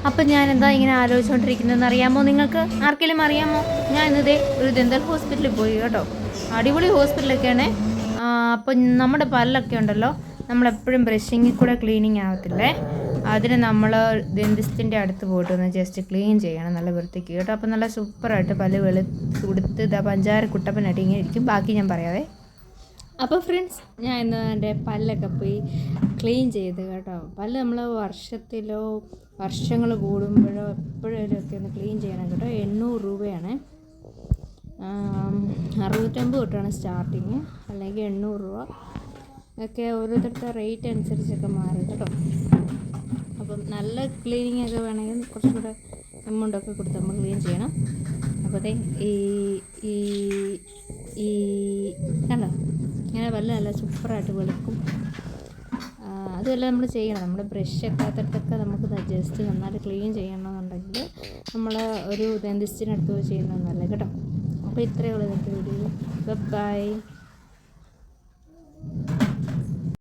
അപ്പം ഞാനെന്താ ഇങ്ങനെ ആലോചിച്ചുകൊണ്ടിരിക്കുന്നതെന്ന് അറിയാമോ? നിങ്ങൾക്ക് ആർക്കെങ്കിലും അറിയാമോ? ഞാൻ ഇന്നതേ ഒരു ദന്തൽ ഹോസ്പിറ്റലിൽ പോയി കേട്ടോ. അടിപൊളി ഹോസ്പിറ്റലൊക്കെയാണ്. അപ്പം നമ്മുടെ പല്ലൊക്കെ ഉണ്ടല്ലോ, നമ്മളെപ്പോഴും ബ്രഷിങ്ങിൽ കൂടെ ക്ലീനിങ് ആകത്തില്ലേ, അതിന് നമ്മൾ ഡെന്റിസ്റ്റിൻ്റെ അടുത്ത് പോയിട്ട് ഒന്ന് ജസ്റ്റ് ക്ലീൻ ചെയ്യണം നല്ല വൃത്തിക്ക് കേട്ടോ. അപ്പം നല്ല സൂപ്പറായിട്ട് പല്ല് വെളുത്ത് ഇതാ പഞ്ചാര കുട്ടപ്പനായിട്ട് ഇങ്ങനെ ഇരിക്കും. ബാക്കി ഞാൻ പറയാവേ. അപ്പോൾ ഫ്രണ്ട്സ്, ഞാൻ ഇന്ന് എൻ്റെ പല്ലൊക്കെ പോയി ക്ലീൻ ചെയ്ത് കേട്ടോ. പല്ല് നമ്മൾ വർഷങ്ങൾ കൂടുമ്പോഴോ എപ്പോഴേലും ഒക്കെ ഒന്ന് ക്ലീൻ ചെയ്യണം കേട്ടോ. 800 രൂപയാണ്. 65 തൊട്ടാണ് സ്റ്റാർട്ടിങ്, അല്ലെങ്കിൽ 800 രൂപ ഒക്കെ ഓരോരുത്തരുടെ റേറ്റ് അനുസരിച്ചൊക്കെ മാറും കേട്ടോ. അപ്പം നല്ല ക്ലീനിങ് ഒക്കെ വേണമെങ്കിൽ കുറച്ചും കൂടെ എമൗണ്ടൊക്കെ കൊടുത്ത് നമ്മൾ ക്ലീൻ ചെയ്യണം. അപ്പോൾ അതെ ഈ കണ്ടോ, ഇങ്ങനെ പല്ല് നല്ല സൂപ്പറായിട്ട് വെളുക്കും. അതുമല്ല നമ്മൾ ചെയ്യണം, നമ്മുടെ ബ്രഷ് എത്താത്തടത്തൊക്കെ നമുക്ക് ജസ്റ്റ് നന്നായിട്ട് ക്ലീൻ ചെയ്യണമെന്നുണ്ടെങ്കിൽ നമ്മൾ ഒരു ഡെന്റിസ്റ്റിനടുത്ത് പോയി ചെയ്യണമെന്നല്ല കേട്ടോ. അപ്പോൾ ഇത്രയേ ഉള്ളൂ ഇന്നത്തെ വീഡിയോ. ബൈ.